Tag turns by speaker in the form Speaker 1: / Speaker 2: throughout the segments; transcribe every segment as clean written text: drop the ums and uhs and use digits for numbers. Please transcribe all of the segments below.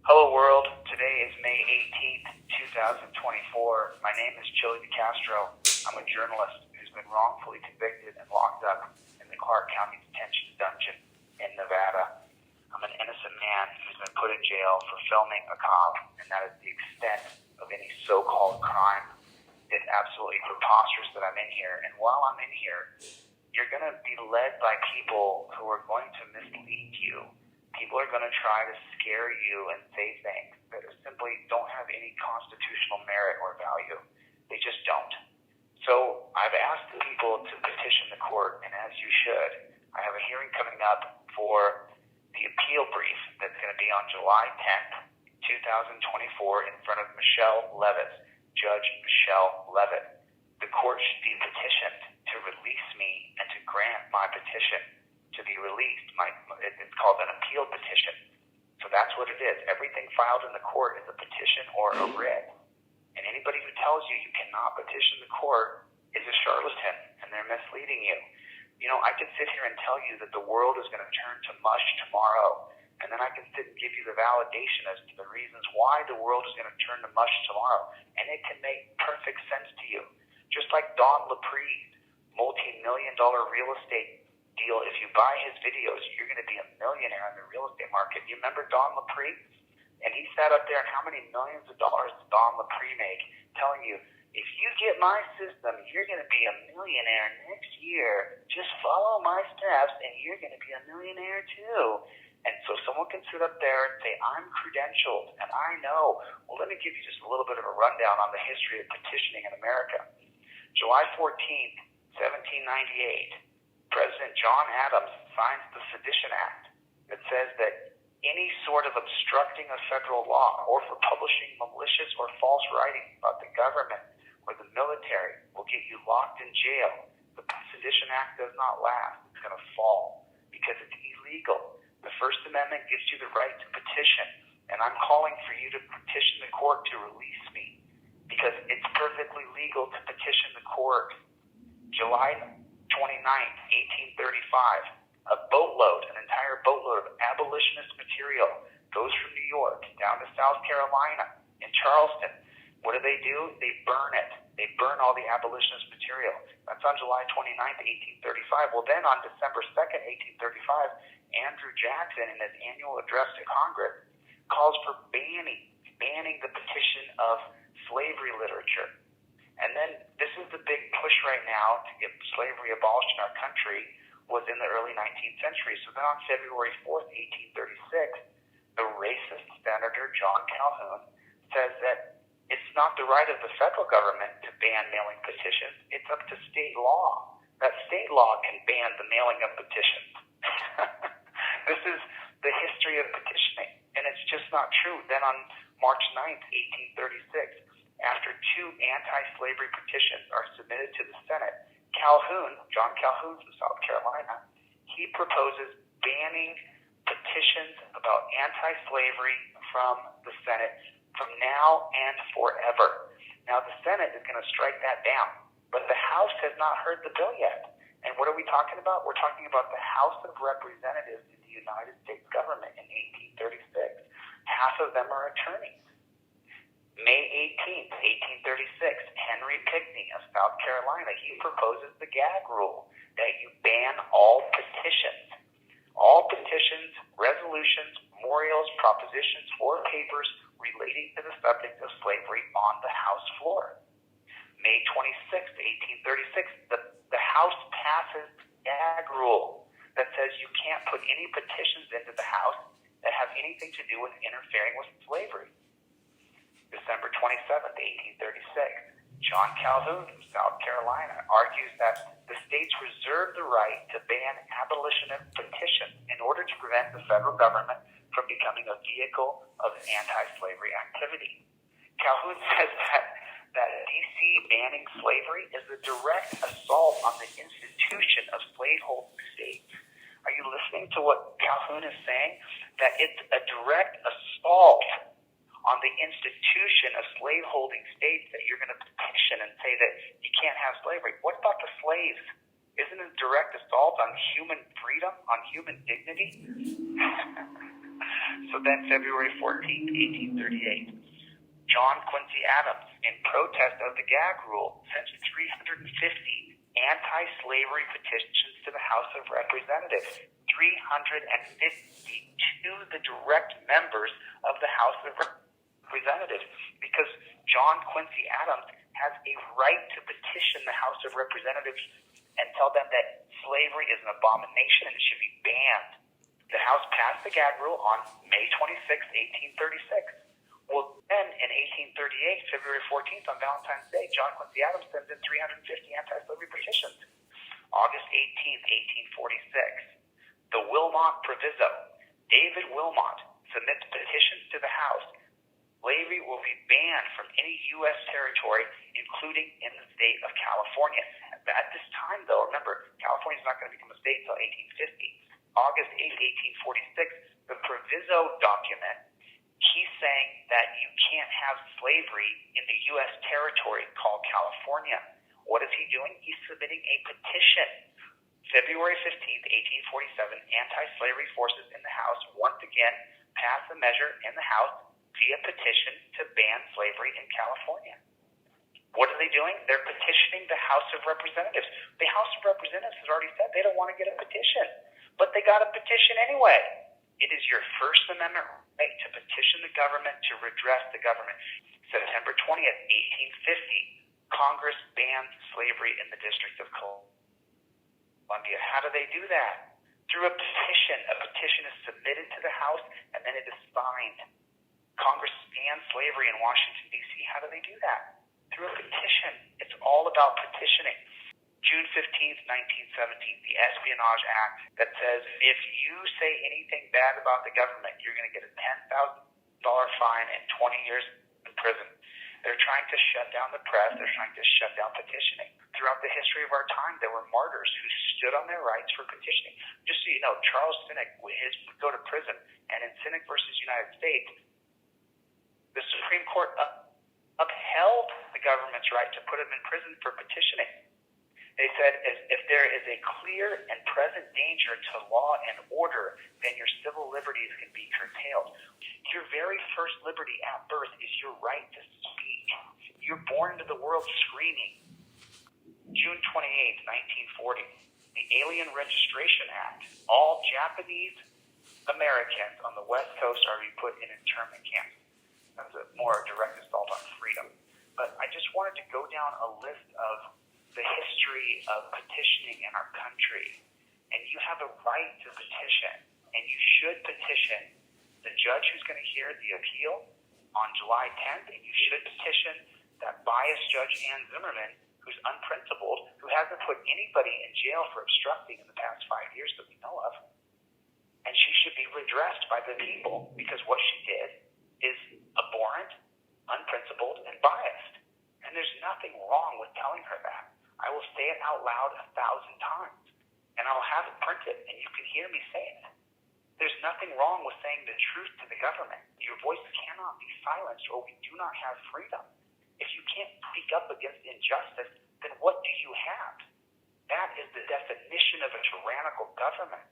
Speaker 1: Hello world, today is May 18th, 2024. My name is ChilleDeCastro. I'm a journalist who's been wrongfully convicted and locked up in the Clark County Detention Dungeon in Nevada. I'm an innocent man who's been put in jail for filming a cop, and that is the extent of any so-called crime. It's absolutely preposterous that I'm in here, and while I'm in here, you're going to be led by people who are going to mislead you. People are going to try to scare you and say things that simply don't have any constitutional merit or value. They just don't. So I've asked the people to petition the court, and as you should, I have a hearing coming up for the appeal brief that's going to be on July 10th, 2024 in front of Judge Michelle Levitt. The court should be petitioned to release me and to grant my petition to be released. It's called an appeal petition. So that's what it is. Everything filed in the court is a petition or a writ. And anybody who tells you you cannot petition the court is a charlatan, and they're misleading you. You know, I can sit here and tell you that the world is going to turn to mush tomorrow, and then I can sit and give you the validation as to the reasons why the world is going to turn to mush tomorrow. And it can make perfect sense to you. Just like Don LaPree's multi-million-dollar real estate deal. If you buy his videos, you're going to be a millionaire in the real estate market. You remember Don LaPree? And he sat up there, and how many millions of dollars did Don LaPree make, telling you, if you get my system, you're going to be a millionaire next year. Just follow my steps, and you're going to be a millionaire too. And so someone can sit up there and say, I'm credentialed, and I know. Well, let me give you just a little bit of a rundown on the history of petitioning in America. July 14th, 1798, President John Adams signs the Sedition Act that says that any sort of obstructing a federal law or for publishing malicious or false writing about the government or the military will get you locked in jail. The Sedition Act does not last. It's going to fall because it's illegal. The First Amendment gives you the right to petition, and I'm calling for you to petition the court to release me because it's perfectly legal to petition the court. July 29th, 1835, an entire boatload of abolitionist material goes from New York down to South Carolina in Charleston. What do? They burn it. They burn all the abolitionist material. That's on July 29th, 1835. Well, then on December 2nd, 1835, Andrew Jackson, in his annual address to Congress, calls for banning the petition of slavery literature. And then this is the big push right now to get slavery abolished in our country was in the early 19th century. So then on February 4th, 1836, the racist Senator John Calhoun says that it's not the right of the federal government to ban mailing petitions. It's up to state law. That state law can ban the mailing of petitions. This is the history of petitioning, and it's just not true. Then on March 9th, 1836, after two anti-slavery petitions are submitted to the Senate, John Calhoun from South Carolina, he proposes banning petitions about anti-slavery from the Senate from now and forever. Now, the Senate is going to strike that down, but the House has not heard the bill yet. And what are we talking about? We're talking about the House of Representatives in the United States government in 1836. Half of them are attorneys. May 18th, 1836, Henry Pinckney of South Carolina, he proposes the gag rule that you ban all petitions, resolutions, memorials, propositions, or papers relating to the subject of slavery on the House floor. May 26th, 1836, the House passes the gag rule that says you can't put any petitions into the House that have anything to do with interfering with slavery. December 27th, 1836, John Calhoun from South Carolina argues that the states reserve the right to ban abolitionist petitions in order to prevent the federal government from becoming a vehicle of anti-slavery activity. Calhoun says that D.C. banning slavery is a direct assault on the institution of slaveholding states. Are you listening to what Calhoun is saying? That it's a direct assault on the institution of slaveholding states that you're going to petition and say that you can't have slavery. What about the slaves? Isn't it a direct assault on human freedom, on human dignity? So then February 14th, 1838, John Quincy Adams, in protest of the gag rule, sent 350 anti-slavery petitions to the House of Representatives. 350 to the direct members of the House of Representatives, because John Quincy Adams has a right to petition the House of Representatives and tell them that slavery is an abomination and it should be banned. The House passed the gag rule on May 26, 1836. Well, then in 1838, February 14th, on Valentine's Day, John Quincy Adams sends in 350 anti-slavery petitions. August 18th, 1846, the Wilmot Proviso. David Wilmot submits petitions to the House. Slavery will be banned from any U.S. territory, including in the state of California. At this time, though, remember, California is not going to become a state until 1850. August 8, 1846, the Proviso document, he's saying that you can't have slavery in the U.S. territory called California. What is he doing? He's submitting a petition. February 15th, 1847, anti-slavery forces in the House once again passed a measure in the House via petition to ban slavery in California. What are they doing? They're petitioning the House of Representatives. The House of Representatives has already said they don't want to get a petition, but they got a petition anyway. It is your First Amendment right to petition the government to redress the government. September 20th, 1850, Congress banned slavery in the District of Columbia. How do they do that? Through a petition. A petition is submitted to the House, and then it is signed. Congress banned slavery in Washington, D.C. How do they do that? Through a petition. It's all about petitioning. June 15th, 1917, the Espionage Act that says if you say anything bad about the government, you're going to get a $10,000 fine and 20 years in prison. They're trying to shut down the press. They're trying to shut down petitioning. Throughout the history of our time, there were martyrs who stood on their rights for petitioning. Just so you know, Charles Sinek would go to prison, and in Sinek versus United States, the Supreme Court upheld the government's right to put him in prison for petitioning. They said if there is a clear and present danger to law and order, then your civil liberties can be curtailed. Your very first liberty at birth is your right to speak. You're born into the world screaming. June 28th, 1940, the Alien Registration Act. All Japanese Americans on the West Coast are to be put in internment camps. That's a more direct assault on freedom. But I just wanted to go down a list of the history of petitioning in our country. And you have a right to petition, and you should petition the judge who's going to hear the appeal on July 10th, and you should petition that biased Judge Ann Zimmerman, who's unprincipled, who hasn't put anybody in jail for obstructing in the past 5 years that we know of. And she should be redressed by the people, because what she did is abhorrent, unprincipled, and biased. And there's nothing wrong with telling her that. I will say it out loud 1,000 times, and I'll have it printed, and you can hear me say it. There's nothing wrong with saying the truth to the government. Your voice cannot be silenced, or we do not have freedom. If you can't speak up against injustice, then what do you have? That is the definition of a tyrannical government.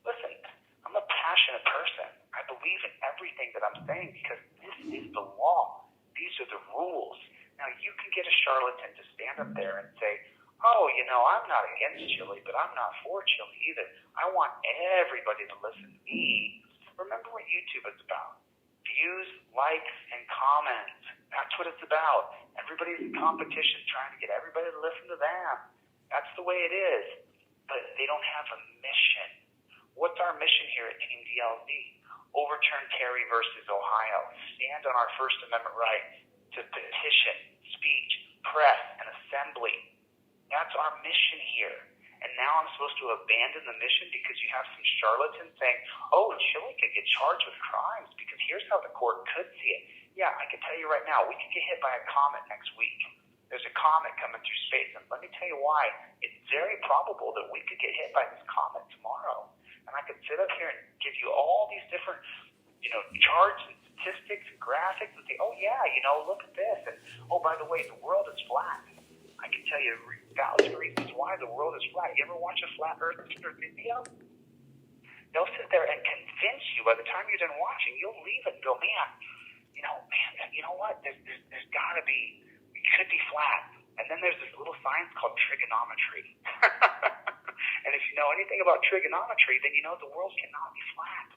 Speaker 1: Listen, I'm a passionate person. I believe in everything that I'm saying because this is the law. These are the rules. Now, you can get a charlatan to stand up there and say, oh, you know, I'm not against Chille, but I'm not for Chille either. I want everybody to listen to me. Remember what YouTube is about. Views, likes, and comments. That's what it's about. Everybody's in competition trying to get everybody to listen to them. That's the way it is. But they don't have a mission. What's our mission here at Team DLZ? Overturn Terry versus Ohio. Stand on our First Amendment right to petition, speech, press, and assembly. That's our mission here. And now I'm supposed to abandon the mission because you have some charlatans saying, oh, Chille could get charged with crimes because here's how the court could see it. Yeah, I can tell you right now, we could get hit by a comet next week. There's a comet coming through space, and let me tell you why. It's very probable that we could get hit by this comet tomorrow. And I could sit up here and give you all these different, charts and statistics and graphics and say, oh, yeah, look at this. And, oh, by the way, the world is flat. I can tell you 1,000 reasons why the world is flat. You ever watch a flat earth video? They'll sit there and convince you. By the time you're done watching, you'll leave it and go, man, you know what? There's got to be, it could be flat. And then there's this little science called trigonometry. And if you know anything about trigonometry, then you know the world cannot be flat.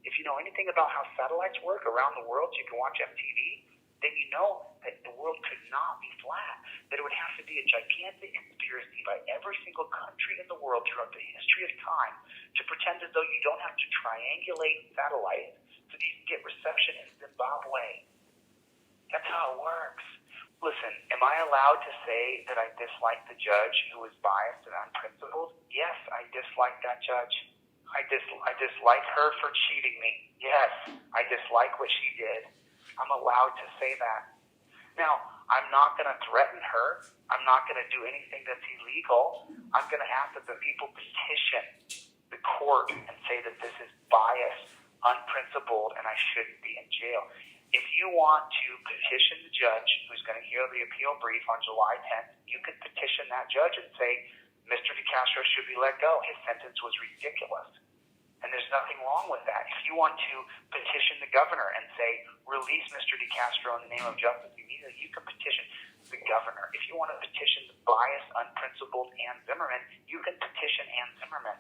Speaker 1: If you know anything about how satellites work around the world so you can watch MTV, then you know that the world could not be flat. That it would have to be a gigantic conspiracy by every single country in the world throughout the history of time to pretend as though you don't have to triangulate satellites so that you can get reception in Zimbabwe. That's how it works. Listen, am I allowed to say that I dislike the judge who was biased and unprincipled? Yes, I dislike that judge. I dislike her for cheating me. Yes, I dislike what she did. I'm allowed to say that. Now, I'm not going to threaten her. I'm not going to do anything that's illegal. I'm going to ask that the people petition the court and say that this is biased, unprincipled, and I shouldn't be in jail. If you want to petition the judge who's going to hear the appeal brief on July 10th, you could petition that judge and say, Mr. DeCastro should be let go. His sentence was ridiculous. And there's nothing wrong with that. If you want to petition the governor and say, release Mr. DeCastro in the name of justice immediately, you can petition the governor. If you want to petition the biased, unprincipled Ann Zimmerman, you can petition Ann Zimmerman.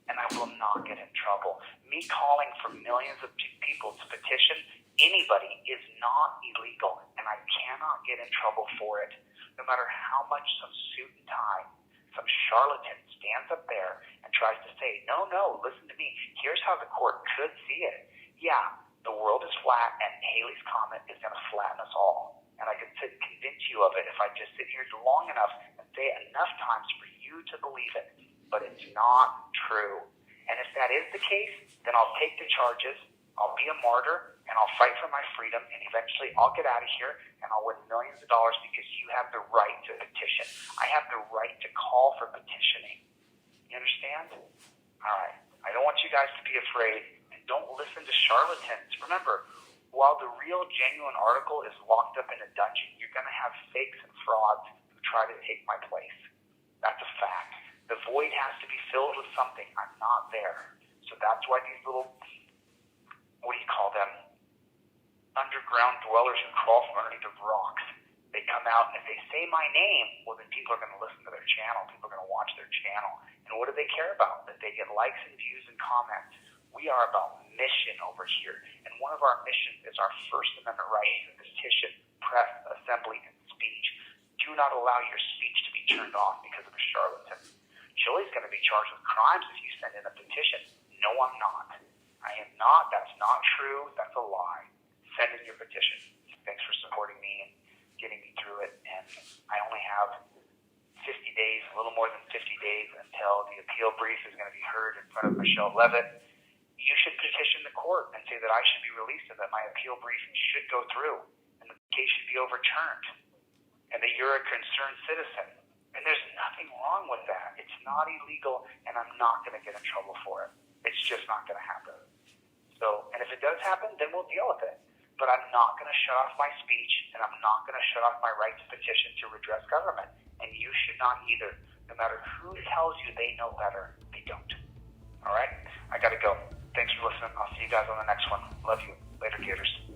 Speaker 1: And I will not get in trouble. Me calling for millions of people to petition anybody is not illegal, and I cannot get in trouble for it. No matter how much some suit and tie, some charlatan stands up there and tries to say, no, listen to me. Here's how the court could see it. Yeah, the world is flat, and Halley's Comet is going to flatten us all. And I can convince you of it if I just sit here long enough and say it enough times for you to believe it. But it's not true. And if that is the case, then I'll take the charges, I'll be a martyr, and I'll fight for my freedom, and eventually I'll get out of here, and I'll win millions of dollars because you have the right to petition. I have the right to call for petitioning. You understand? All right. I don't want you guys to be afraid, and don't listen to charlatans. Remember, while the real, genuine article is locked up in a dungeon, you're going to have fakes and frauds who try to take my place. That's a fact. The void has to be filled with something. I'm not there. So that's why these little, what do you call them? Underground dwellers who crawl from underneath the rocks. They come out, and if they say my name, well, then people are going to listen to their channel. People are going to watch their channel. And what do they care about? That they get likes and views and comments. We are about mission over here. And one of our missions is our First Amendment right to petition, press, assembly, and speech. Do not allow your speech to be turned off because of a charlatan. Chille's going to be charged with crimes if you send in a petition. No, I'm not. I am not. That's not true. That's a lie. Send in your petition. Thanks for supporting me and getting me through it. And I only have 50 days, a little more than 50 days until the appeal brief is going to be heard in front of Michelle Levitt. You should petition the court and say that I should be released and that my appeal brief should go through and the case should be overturned and that you're a concerned citizen. And there's nothing wrong with that. It's not illegal, and I'm not going to get in trouble for it. It's just not going to happen. So, and if it does happen, then we'll deal with it. But I'm not going to shut off my speech, and I'm not going to shut off my right to petition to redress government. And you should not either. No matter who tells you they know better, they don't. All right? I got to go. Thanks for listening. I'll see you guys on the next one. Love you. Later, Gators.